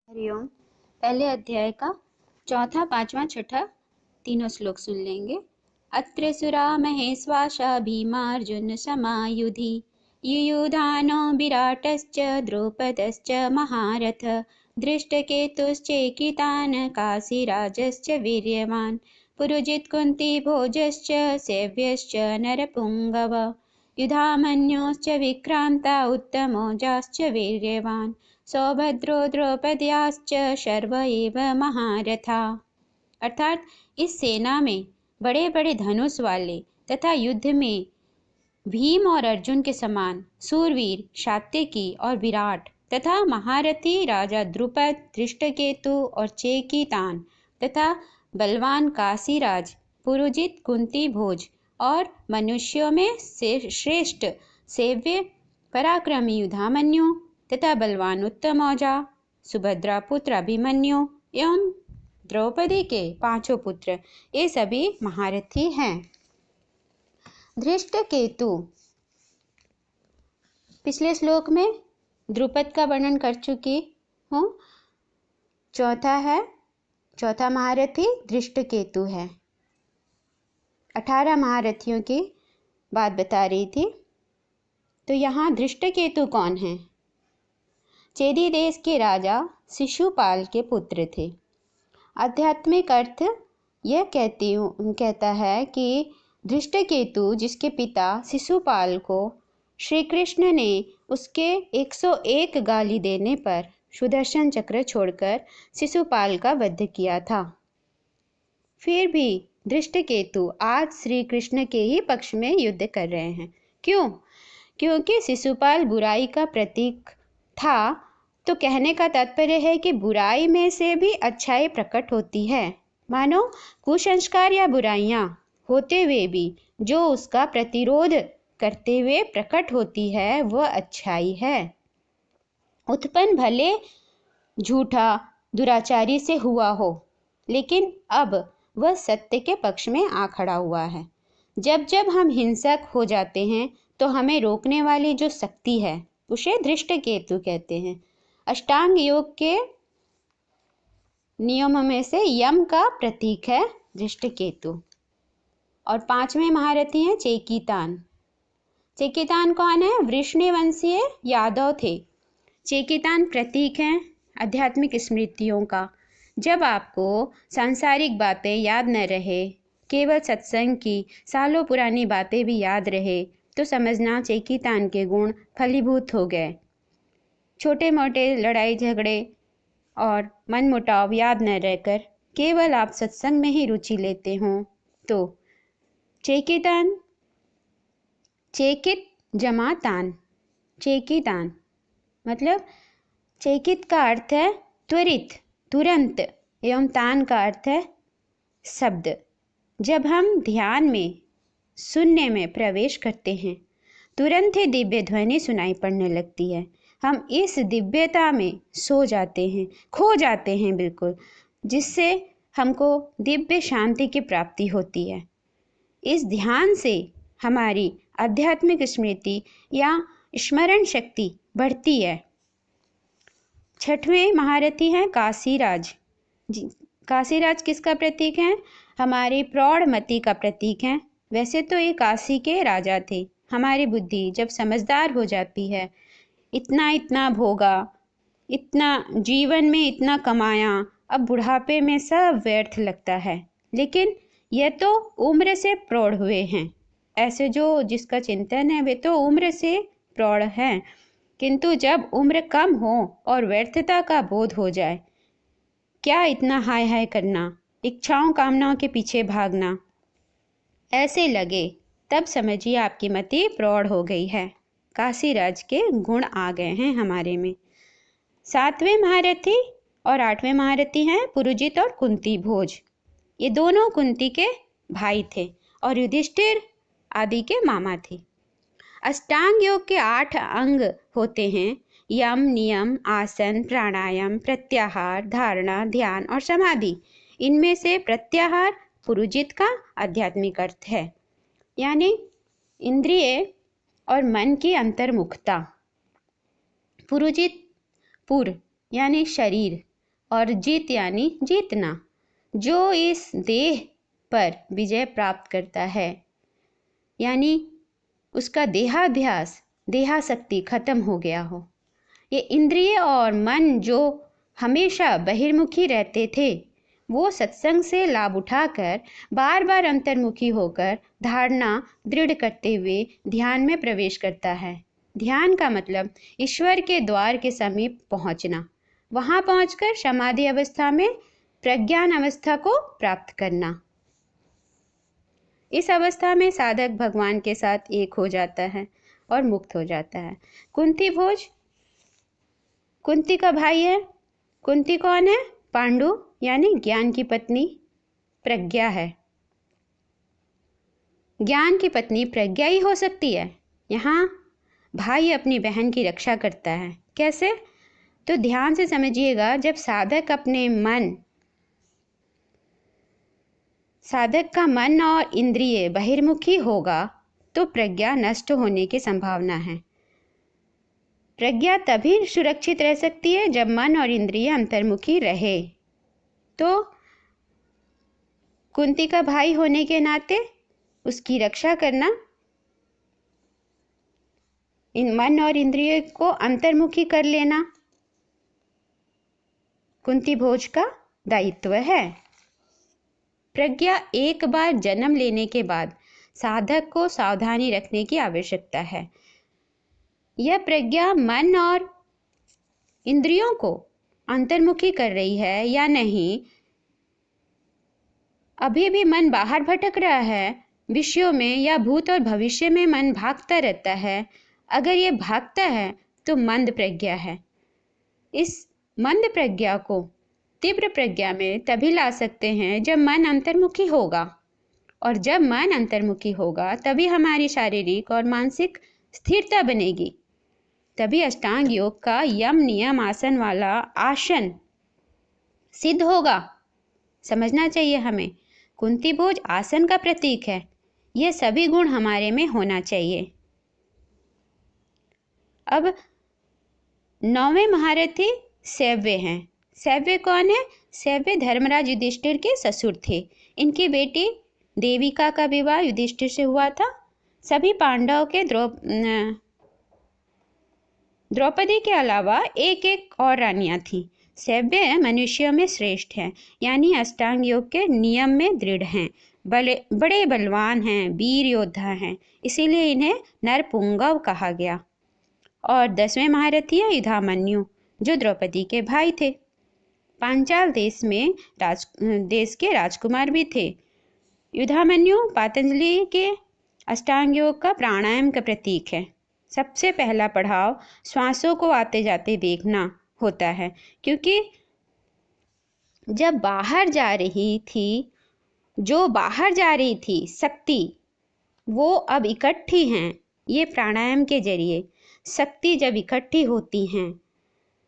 हरिओम। पहले अध्याय का चौथा, पांचवा, छठा तीनों श्लोक सुन लेंगे। अत्र सुरा महेश्वासा भीमार्जुन समायुधि युयुधानो विराटश्च द्रौपदश्च महारथ दृष्टकेतुश्चैकितान् काशीराजश्च वीर्यवान् पुरुजित् कुन्ती भोजश्च सेव्यश्च नरपुङ्गव युधामन्योश्च विक्रान्ता उत्तमोजाश्च वीर्यवान् सौभद्रो द्रौपद्याश्च सर्व एव महारथा। अर्थात इस सेना में बड़े बड़े धनुष वाले तथा युद्ध में भीम और अर्जुन के समान सूरवीर सात्यकी और विराट तथा महारथी राजा द्रुपद, धृष्टकेतु और चेकितान तथा बलवान काशीराज, पुरुजित, कुंती भोज और मनुष्यों में श्रेष्ठ सेव्य पराक्रमी युधामन्यु तथा बलवान उत्तमौजा, सुभद्रा पुत्र अभिमन्यु एवं द्रौपदी के पांचों पुत्र, ये सभी महारथी हैं। धृष्टकेतु पिछले श्लोक में द्रुपद का वर्णन कर चुकी हूँ। चौथा महारथी धृष्टकेतु है। 18 महारथियों की बात बता रही थी। तो यहाँ धृष्टकेतु कौन है? चेदी देश के राजा शिशुपाल के पुत्र थे। आध्यात्मिक अर्थ यह कहता है कि धृष्टकेतु जिसके पिता शिशुपाल को श्री कृष्ण ने उसके 101 गाली देने पर सुदर्शन चक्र छोड़कर शिशुपाल का वध किया था। फिर भी धृष्टकेतु आज श्री कृष्ण के ही पक्ष में युद्ध कर रहे हैं। क्यों? क्योंकि शिशुपाल बुराई का प्रतीक था। तो कहने का तात्पर्य है कि बुराई में से भी अच्छाई प्रकट होती है। मानो कुसंस्कार या बुराइयां होते हुए भी जो उसका प्रतिरोध करते हुए प्रकट होती है वह अच्छाई है। उत्पन्न भले झूठा दुराचारी से हुआ हो, लेकिन अब वह सत्य के पक्ष में आ खड़ा हुआ है। जब जब हम हिंसक हो जाते हैं तो हमें रोकने वाली जो शक्ति है उसे धृष्टकेतु कहते हैं। अष्टांग योग के नियमों में से यम का प्रतीक है धृष्टकेतु। और 5वें महारथी हैं चेकितान। चेकितान कौन है? वृष्णिवंशीय यादव थे। चेकितान प्रतीक हैं आध्यात्मिक स्मृतियों का। जब आपको सांसारिक बातें याद न रहे, केवल सत्संग की सालों पुरानी बातें भी याद रहे, तो समझना चेकितान के गुण फलीभूत हो गए। छोटे मोटे लड़ाई झगड़े और मनमुटाव याद न रहकर केवल आप सत्संग में ही रुचि लेते हों तो चेकितान, चेकित जमा तान, चेकितान मतलब चेकित का अर्थ है त्वरित, तुरंत, एवं तान का अर्थ है शब्द। जब हम ध्यान में शून्य में प्रवेश करते हैं तुरंत ही दिव्य ध्वनि सुनाई पड़ने लगती है। हम इस दिव्यता में सो जाते हैं, खो जाते हैं बिल्कुल, जिससे हमको दिव्य शांति की प्राप्ति होती है। इस ध्यान से हमारी आध्यात्मिक स्मृति या स्मरण शक्ति बढ़ती है। 6वें महारथी हैं काशीराज। काशीराज किसका प्रतीक है? हमारी प्रौढ़मति का प्रतीक है। वैसे तो ये काशी के राजा थे। हमारी बुद्धि जब समझदार हो जाती है, इतना भोगा, इतना जीवन में इतना कमाया, अब बुढ़ापे में सब व्यर्थ लगता है। लेकिन यह तो उम्र से प्रौढ़ हुए हैं। ऐसे जो जिसका चिंतन है वे तो उम्र से प्रौढ़ हैं, किंतु जब उम्र कम हो और व्यर्थता का बोध हो जाए, क्या इतना हाय हाय करना, इच्छाओं कामनाओं के पीछे भागना, ऐसे लगे तब समझिए आपकी मति प्रौढ़ हो गई है। काशीराज के गुण आ गए हैं हमारे में। 7वें महारथी और 8वें महारथी हैं पुरुजित और कुंती भोज। ये दोनों कुंती के भाई थे और युधिष्ठिर आदि के मामा थे। अष्टांग योग के 8 अंग होते हैं: यम, नियम, आसन, प्राणायाम, प्रत्याहार, धारणा, ध्यान और समाधि। इनमें से प्रत्याहार पुरुजित का आध्यात्मिक अर्थ है, यानी इंद्रिय और मन की अंतर्मुखता। पुरुजित पुर यानी शरीर, और जीत यानी जीतना। जो इस देह पर विजय प्राप्त करता है यानी उसका देहाध्यास, देहासक्ति खत्म हो गया हो। ये इंद्रिय और मन जो हमेशा बहिर्मुखी रहते थे, वो सत्संग से लाभ उठाकर बार बार अंतर्मुखी होकर धारणा दृढ़ करते हुए ध्यान में प्रवेश करता है। ध्यान का मतलब ईश्वर के द्वार के समीप पहुंचना, वहां पहुंचकर समाधि अवस्था में प्रज्ञान अवस्था को प्राप्त करना। इस अवस्था में साधक भगवान के साथ एक हो जाता है और मुक्त हो जाता है। कुंती भोज कुंती का भाई है। कुंती कौन है? पांडु यानी ज्ञान की पत्नी प्रज्ञा है। ज्ञान की पत्नी प्रज्ञा ही हो सकती है। यहाँ भाई अपनी बहन की रक्षा करता है। कैसे? तो ध्यान से समझिएगा। जब साधक का मन और इंद्रिय बहिर्मुखी होगा तो प्रज्ञा नष्ट होने की संभावना है। प्रज्ञा तभी सुरक्षित रह सकती है जब मन और इंद्रिय अंतर्मुखी रहे। तो कुंती का भाई होने के नाते उसकी रक्षा करना, इन मन और इंद्रिय को अंतर्मुखी कर लेना कुंती भोज का दायित्व है। प्रज्ञा एक बार जन्म लेने के बाद साधक को सावधानी रखने की आवश्यकता है। यह प्रज्ञा मन और इंद्रियों को अंतर्मुखी कर रही है या नहीं। अभी भी मन बाहर भटक रहा है विषयों में, या भूत और भविष्य में मन भागता रहता है। अगर ये भागता है तो मंद प्रज्ञा है। इस मंद प्रज्ञा को तीव्र प्रज्ञा में तभी ला सकते हैं जब मन अंतर्मुखी होगा, और जब मन अंतर्मुखी होगा तभी हमारी शारीरिक और मानसिक स्थिरता बनेगी। तभी अष्टांग योग का यम नियम आसन वाला आसन सिद्ध होगा। समझना चाहिए हमें, कुंती भोज आसन का प्रतीक है। यह सभी गुण हमारे में होना चाहिए। अब 9वें महारथी सैव्य हैं। सैव्य कौन है? सैव्य धर्मराज युधिष्ठिर के ससुर थे। इनकी बेटी देविका का विवाह युधिष्ठिर से हुआ था। सभी पांडवों के द्रौपदी के अलावा एक एक और रानियां थीं। सैव्य मनुष्यों में श्रेष्ठ हैं, यानी अष्टांग योग के नियम में दृढ़ हैं, बड़े बलवान हैं, वीर योद्धा हैं, इसीलिए इन्हें नरपुंगव कहा गया। और 10वें महारथी है युधामन्यु, जो द्रौपदी के भाई थे। पांचाल देश के राजकुमार भी थे। युधामन्यु पतंजलि के अष्टांग योग का प्राणायाम का प्रतीक है। सबसे पहला पड़ाव श्वासों को आते जाते देखना होता है, क्योंकि जो बाहर जा रही थी शक्ति, वो अब इकट्ठी हैं। ये प्राणायाम के जरिए शक्ति जब इकट्ठी होती हैं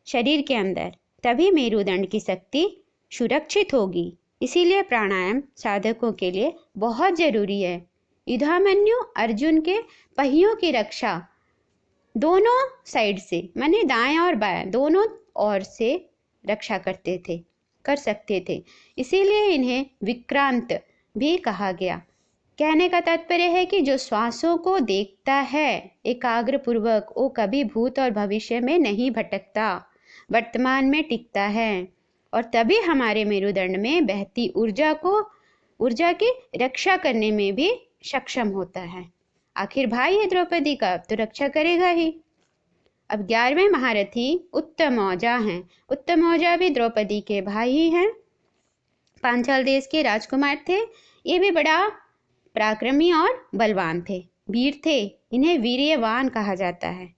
शरीर के अंदर, तभी मेरुदंड की शक्ति सुरक्षित होगी। इसीलिए प्राणायाम साधकों के लिए बहुत जरूरी है। युधामन्यु अर्जुन के पहियों की रक्षा दोनों साइड से, माने दाएं और बाएं दोनों ओर से रक्षा कर सकते थे। इसीलिए इन्हें विक्रांत भी कहा गया। कहने का तात्पर्य है कि जो श्वासों को देखता है एकाग्र पूर्वक, वो कभी भूत और भविष्य में नहीं भटकता, वर्तमान में टिकता है, और तभी हमारे मेरुदंड में बहती ऊर्जा की रक्षा करने में भी सक्षम होता है। आखिर भाई है द्रौपदी का, तो रक्षा करेगा ही। अब 11वें महारथी उत्तमौजा हैं। उत्तमौजा भी द्रौपदी के भाई ही हैं। पांचाल देश के राजकुमार थे। ये भी बड़ा पराक्रमी और बलवान थे, वीर थे। इन्हें वीर्यवान कहा जाता है।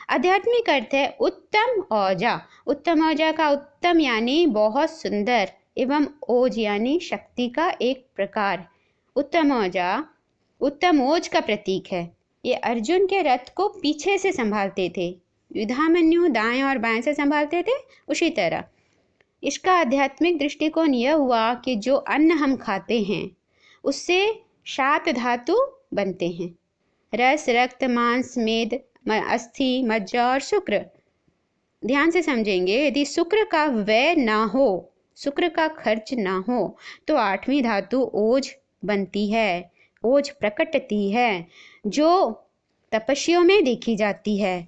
आध्यात्मिक अर्थ है उत्तम औजा। उत्तम औजा का उत्तम यानी बहुत सुंदर, एवं ओज यानी शक्ति का एक प्रकार। उत्तम औजा उत्तम ओज का प्रतीक है। ये अर्जुन के रथ को पीछे से संभालते थे, युधामन्यु दाएं और बाएं से संभालते थे। उसी तरह इसका आध्यात्मिक दृष्टिकोण यह हुआ कि जो अन्न हम खाते हैं उससे 7 धातु बनते हैं: रस, रक्त, मांस, मेद, अस्थि, मज्जा और शुक्र। ध्यान से समझेंगे, यदि शुक्र का व्यय ना हो, शुक्र का खर्च ना हो, तो 8वीं धातु ओज बनती है, ओज प्रकटती है, जो तपस्वियों में देखी जाती है,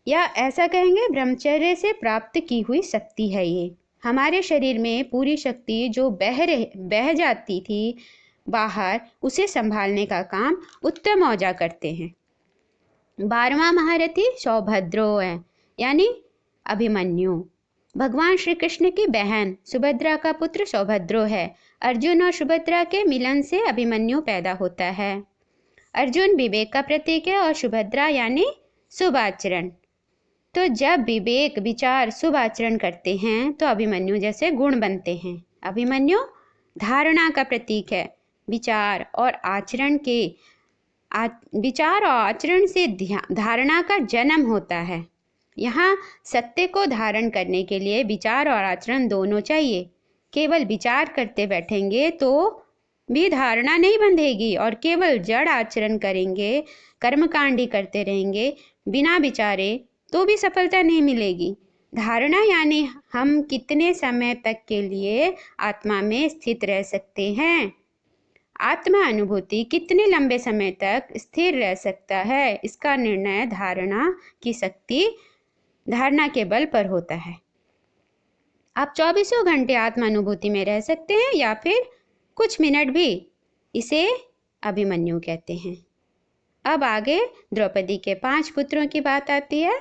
या ऐसा कहेंगे ब्रह्मचर्य से प्राप्त की हुई शक्ति है। ये हमारे शरीर में पूरी शक्ति जो बह जाती थी बाहर, उसे संभालने का काम उत्तम औजा करते हैं। 12वां महारथी सौभद्रो है, यानी अभिमन्यु। भगवान श्री कृष्ण की बहन सुभद्रा का पुत्र सौभद्रो है। अर्जुन और सुभद्रा के मिलन से अभिमन्यु पैदा होता है। अर्जुन विवेक का प्रतीक है और सुभद्रा यानी शुभ आचरण। तो जब विवेक विचार शुभ आचरण करते हैं तो अभिमन्यु जैसे गुण बनते हैं। अभिमन्यु धारणा का प्रतीक है। विचार और आचरण से धारणा का जन्म होता है। यहाँ सत्य को धारण करने के लिए विचार और आचरण दोनों चाहिए। केवल विचार करते बैठेंगे तो भी धारणा नहीं बंधेगी, और केवल जड़ आचरण करेंगे, कर्मकांडी करते रहेंगे बिना विचारे, तो भी सफलता नहीं मिलेगी। धारणा यानी हम कितने समय तक के लिए आत्मा में स्थित रह सकते हैं, आत्मा अनुभूति कितने लंबे समय तक स्थिर रह सकता है, इसका निर्णय धारणा की शक्ति, धारणा के बल पर होता है। आप 24 घंटे आत्मा अनुभूति में रह सकते हैं या फिर कुछ मिनट भी, इसे अभिमन्यु कहते हैं। अब आगे द्रौपदी के 5 पुत्रों की बात आती है।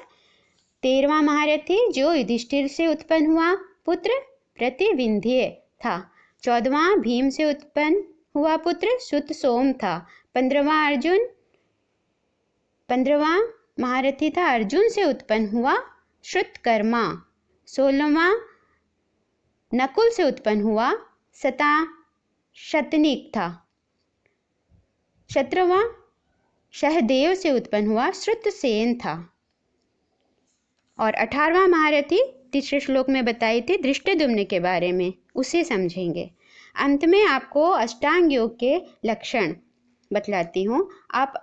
13वां महारथी जो युधिष्ठिर से उत्पन्न हुआ पुत्र प्रतिविंध्य था। 14वां भीम से उत्पन्न हुआ पुत्र सुत सोम था। 15वां महारथी था अर्जुन से उत्पन्न हुआ श्रुतकर्मा। 16वां नकुल से उत्पन्न हुआ शतनीक था। 17वां सहदेव से उत्पन्न हुआ श्रुतसेन था। और 18वां महारथी तीसरे श्लोक में बताई थी धृष्टद्युम्न के बारे में, उसे समझेंगे। अंत में आपको अष्टांग योग के लक्षण बतलाती हूँ। आप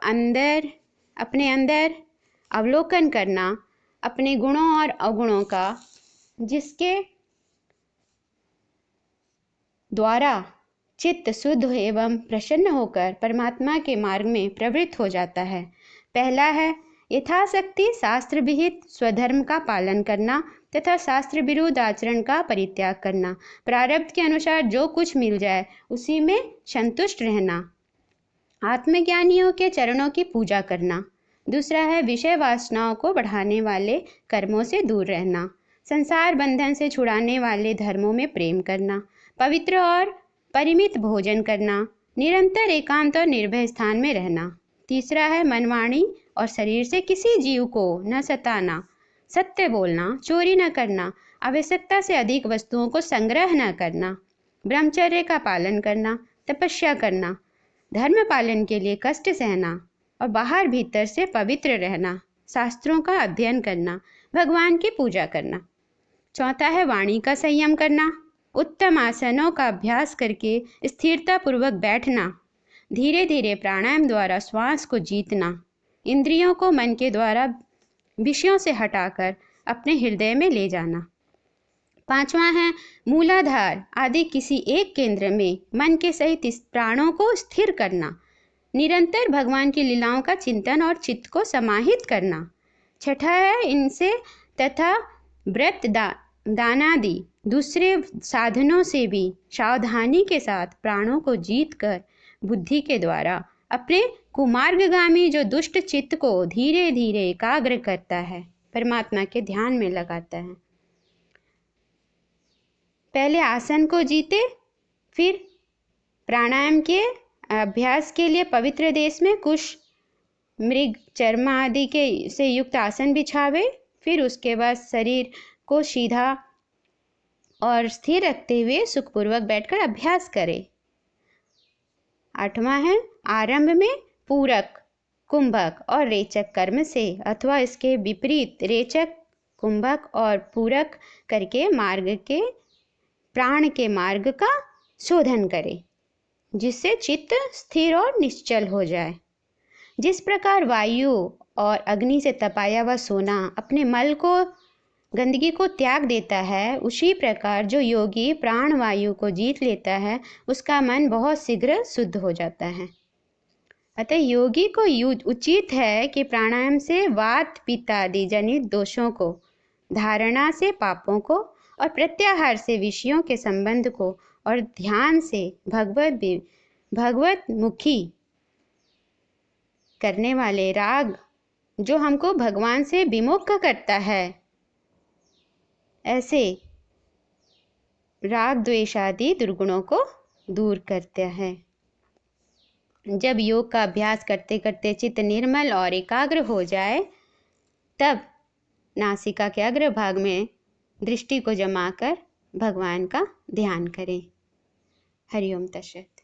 अपने अंदर अवलोकन करना, अपने गुणों और अवगुणों का, जिसके द्वारा चित्त शुद्ध एवं प्रसन्न होकर परमात्मा के मार्ग में प्रवृत्त हो जाता है। पहला है यथाशक्ति शास्त्र विहित स्वधर्म का पालन करना तथा शास्त्र विरुद्ध आचरण का परित्याग करना। प्रारब्ध के अनुसार जो कुछ मिल जाए उसी में संतुष्ट रहना। आत्मज्ञानियों के चरणों की पूजा करना। दूसरा है विषय वासनाओं को बढ़ाने वाले कर्मों से दूर रहना। संसार बंधन से छुड़ाने वाले धर्मों में प्रेम करना। पवित्र और परिमित भोजन करना। निरंतर एकांत और निर्भय स्थान में रहना। तीसरा है मन, वाणी और शरीर से किसी जीव को न सताना, सत्य बोलना, चोरी न करना, आवश्यकता से अधिक वस्तुओं को संग्रह न करना, ब्रह्मचर्य का पालन करना, तपस्या करना, धर्म पालन के लिए कष्ट सहना और बाहर भीतर से पवित्र रहना, शास्त्रों का अध्ययन करना, भगवान की पूजा करना। चौथा है वाणी का संयम करना, उत्तम आसनों का अभ्यास करके स्थिरता पूर्वक बैठना, धीरे धीरे प्राणायाम द्वारा श्वास को जीतना, इंद्रियों को मन के द्वारा विषयों से हटाकर अपने हृदय में ले जाना। पांचवा है मूलाधार आदि किसी एक केंद्र में मन के सहित इस प्राणों को स्थिर करना, निरंतर भगवान की लीलाओं का चिंतन और चित्त को समाहित करना। छठा है इनसे तथा व्रत दानादि दूसरे साधनों से भी सावधानी के साथ प्राणों को जीत कर बुद्धि के द्वारा अपने कुमार्गगामी जो दुष्ट चित्त को धीरे धीरे एकाग्र करता है, परमात्मा के ध्यान में लगाता है। पहले आसन को जीते, फिर प्राणायाम के अभ्यास के लिए पवित्र देश में कुछ मृग चर्म आदि के से युक्त आसन बिछावे, फिर उसके बाद शरीर को सीधा और स्थिर रखते हुए सुखपूर्वक बैठकर अभ्यास करे। आठवां है आरंभ में पूरक, कुंभक और रेचक कर्म से अथवा इसके विपरीत रेचक, कुंभक और पूरक करके प्राण के मार्ग का शोधन करे, जिससे चित्त स्थिर और निश्चल हो जाए। जिस प्रकार वायु और अग्नि से तपाया हुआ सोना अपने मल को गंदगी को त्याग देता है, उसी प्रकार जो योगी प्राण वायु को जीत लेता है उसका मन बहुत शीघ्र शुद्ध हो जाता है। अतः योगी को उचित है कि प्राणायाम से वात पित्त आदि जनित दोषों को, धारणा से पापों को और प्रत्याहार से विषयों के संबंध को और ध्यान से भगवत मुखी करने वाले राग जो हमको भगवान से विमुख करता है, ऐसे राग द्वेष आदि दुर्गुणों को दूर करता है। जब योग का अभ्यास करते करते चित्त निर्मल और एकाग्र हो जाए तब नासिका के अग्रभाग में दृष्टि को जमाकर भगवान का ध्यान करें। हरिओम तत्सत।